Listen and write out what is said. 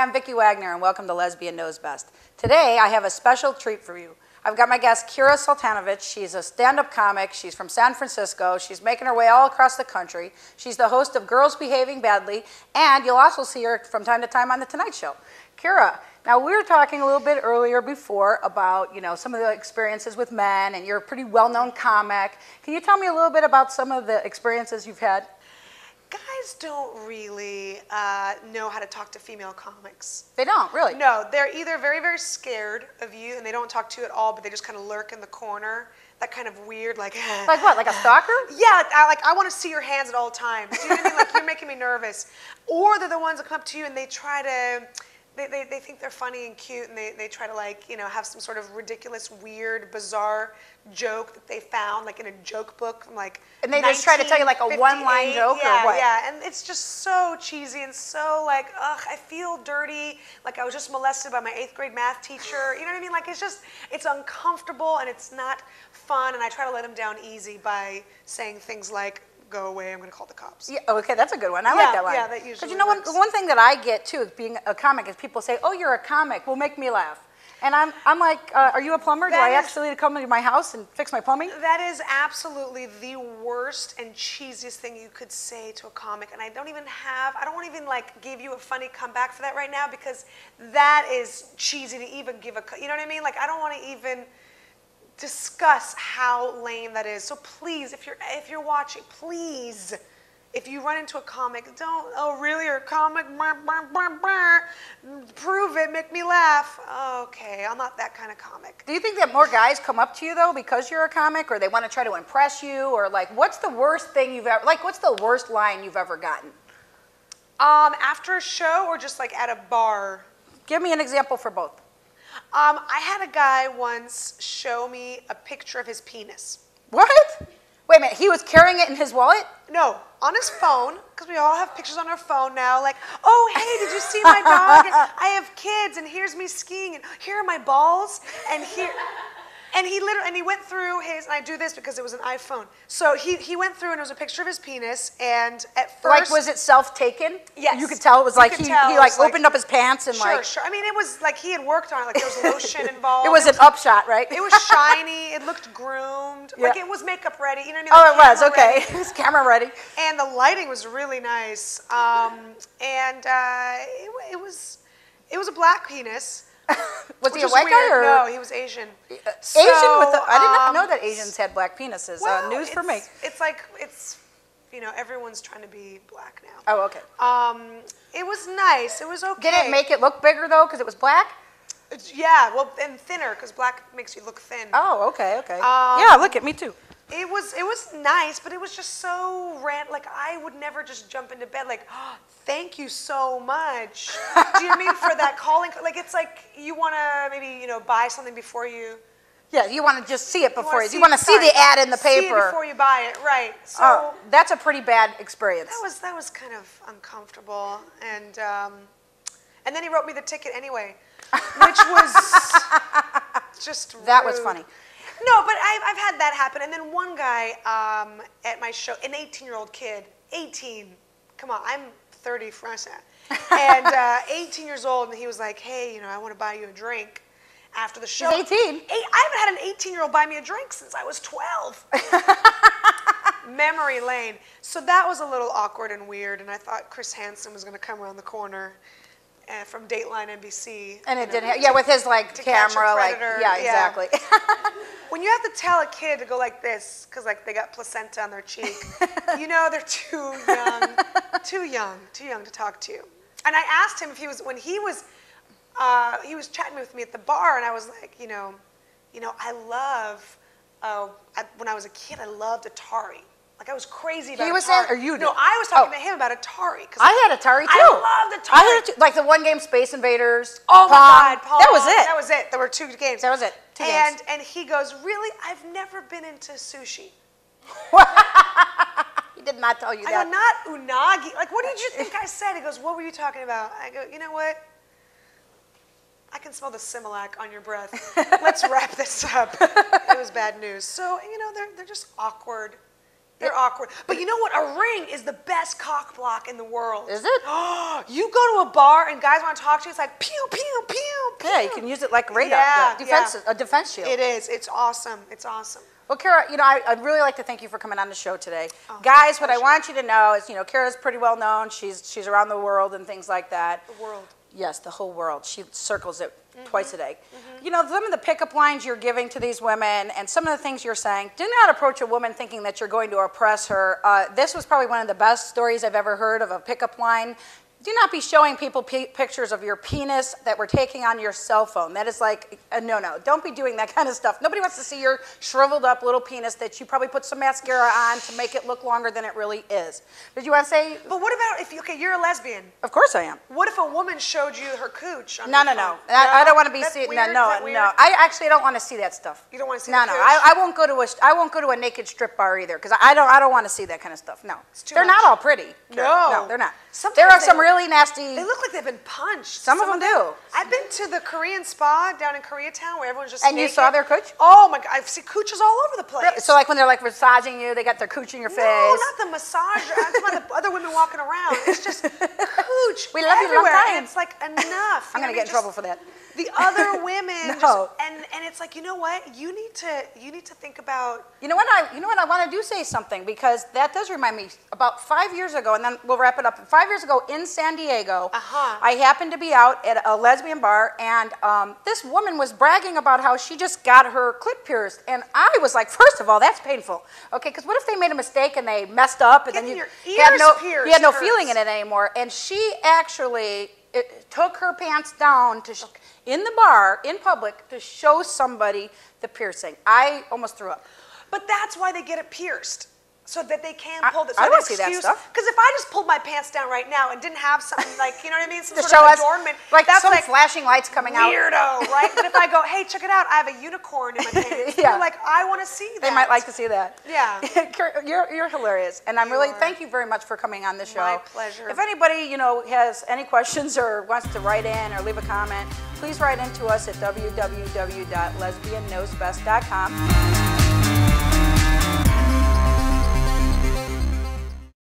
I'm Vicki Wagner, and welcome to Lesbian Knows Best. Today, I have a special treat for you. I've got my guest, Soltanovich. She's a stand-up comic. She's from San Francisco. She's making her way all across the country. She's the host of Girls Behaving Badly, and you'll also see her from time to time on The Tonight Show. Kira, now we were talking a little bit earlier before about, some of the experiences with men, and you're a pretty well-known comic. Can you tell me a little bit about some of the experiences you've had? Guys don't really know how to talk to female comics. They don't, really? No, they're either very, very scared of you and they don't talk to you at all, but they just kind of lurk in the corner. That kind of weird, like... Like what, like a stalker? Yeah, I want to see your hands at all times. Do you know what I mean? Like, you're making me nervous. Or they're the ones that come up to you and they try to... They think they're funny and cute, and they try to, have some sort of ridiculous, weird, bizarre joke that they found, like in a joke book from And they just try to tell you like a one-line joke or what? Yeah, and it's just so cheesy and so like, ugh, I feel dirty, like I was just molested by my 8th grade math teacher. You know what I mean? Like it's uncomfortable and it's not fun, and I try to let them down easy by saying things like, go away, I'm going to call the cops. Yeah, okay, that's a good one. I like that line. Yeah, that usually works. One thing that I get, too, being a comic, is people say, oh, you're a comic, well, make me laugh. And I'm like, are you a plumber? Do I actually come to my house and fix my plumbing? That is absolutely the worst and cheesiest thing you could say to a comic. And I don't even give you a funny comeback for that right now, because that is cheesy to even give you know what I mean? Like, I don't want to even discuss how lame that is. So please, if you're watching, please, if you run into a comic, don't, oh really, you're a comic, prove it, make me laugh. Okay, I'm not that kind of comic. Do you think that more guys come up to you though because you're a comic, or they want to try to impress you, or like, what's the worst thing you've ever, like, what's the worst line you've ever gotten? After a show or just like at a bar? Give me an example for both. I had a guy once show me a picture of his penis. What? Wait a minute, he was carrying it in his wallet? No, on his phone, because we all have pictures on our phone now, like, oh, hey, did you see my dog? And I have kids, and here's me skiing, and here are my balls, and here... And he went through his, and I do this because it was an iPhone. So he went through and it was a picture of his penis, and at first... Like, was it self-taken? Yes. You could tell it was like, he opened up his pants and Sure. I mean, it was like he had worked on it, like there was lotion involved. It was an upshot, right? It was shiny, it looked groomed, like it was makeup ready, you know what I mean? Like, oh, it was, okay. It was camera ready. And the lighting was really nice. It was a black penis. Was he a white guy or? No, he was Asian. Asian I did not know that Asians had black penises. Well, news for me. It's everyone's trying to be black now. Oh, okay. It was nice. It was okay. Did it make it look bigger though, because it was black? Yeah, well, and thinner, because black makes you look thin. Oh, okay. Yeah, look at me too. It was nice, but it was just so like I would never just jump into bed like, oh, thank you so much. Do you know what I mean? For that calling, like it's like you want to maybe buy something before you. Yeah, you want to just see it before you want to see the ad in the paper. See it before you buy it, right? So that's a pretty bad experience. That was kind of uncomfortable, and then he wrote me the ticket anyway, which was just rude. That was funny. No, but I've had that happen. And then one guy at my show, an 18-year-old kid, 18, come on, I'm 30 fresh, and 18 years old, and he was like, hey, I want to buy you a drink after the show. He's 18? I haven't had an 18-year-old buy me a drink since I was 12. Memory lane. So that was a little awkward and weird, and I thought Chris Hansen was going to come around the corner from Dateline NBC. And it didn't. Yeah, with his camera, exactly. When you have to tell a kid to go like this because they got placenta on their cheek, they're too young to talk to you. And I asked him if he was he was chatting with me at the bar, and I was like, I love when I was a kid, I loved Atari. Like I was crazy about Atari. He was saying, or you did? No, I was talking to him about Atari. I had Atari too. I loved Atari. I had it too. Like the one game, Space Invaders. Oh my God, Pong. That was it. That was it. There were 2 games. That was it. 2 games. And he goes, really? I've never been into sushi. He did not tell you that. I go, not unagi. Like, what did you think I said? He goes, what were you talking about? I go, you know what? I can smell the Similac on your breath. Let's wrap this up. It was bad news. So, they're just awkward They're awkward. But you know what? A ring is the best cock block in the world. Is it? You go to a bar and guys want to talk to you, it's like pew, pew, pew, pew. Yeah, you can use it like radar. Yeah, A defense shield. It is. It's awesome. It's awesome. Well, Kara, I'd really like to thank you for coming on the show today. Guys, what I want you to know is, Kara's pretty well known. She's around the world and things like that. The world. Yes, the whole world. She circles it twice a day. Some of the pickup lines you're giving to these women and some of the things you're saying, do not approach a woman thinking that you're going to oppress her. This was probably one of the best stories I've ever heard of a pickup line. Do not be showing people pictures of your penis that we're taking on your cell phone. That is like a no-no. Don't be doing that kind of stuff. Nobody wants to see your shriveled up little penis that you probably put some mascara on to make it look longer than it really is. Did you want to say? But what about if you're a lesbian? Of course I am. What if a woman showed you her cooch? On No. I don't want to be seeing that. No. I actually don't want to see that stuff. You don't want to see No. the cooch? I won't go to a naked strip bar either because I don't want to see that kind of stuff. No. Too They're much. not all pretty. No, they're not. Sometimes there are they some look- really nasty. They look like they've been punched. Some of them do. I've been to the Korean spa down in Koreatown where everyone's just And naked. you saw their cooch? Oh my God, I see cooches all over the place. So like when they're like massaging you, they got their cooch in your face. No, not the massager. I'm talking about the other women walking around. It's just cooch We love you a long everywhere. time. And it's like enough. I'm gonna get in trouble for that. The other women, No. and it's like, you know what? You need to think about. You know what? I want to say something because that does remind me. About 5 years ago, and then we'll wrap it up. 5 years ago in San Diego, I happened to be out at a lesbian bar, and this woman was bragging about how she just got her clit pierced, and I was like, first of all, that's painful. Okay, because what if they made a mistake and they messed up, and Getting then your you had ears pierced you had no hurts. feeling in it anymore, and she actually took her pants down in the bar in public to show somebody the piercing. I almost threw up. But that's why they get it pierced. So that they can pull this. I don't wanna see that stuff. Because if I just pulled my pants down right now and didn't have something like, you know what I mean, some To sort show of us, adornment, like that's some like flashing lights coming out. weirdo, right? But if I go, hey, check it out, I have a unicorn in my pants. Yeah. You're like, I want to see that. They might like to see that. Yeah. You're hilarious, and thank you very much for coming on the show. My pleasure. If anybody has any questions or wants to write in or leave a comment, please write into us at www.lesbianknowsbest.com.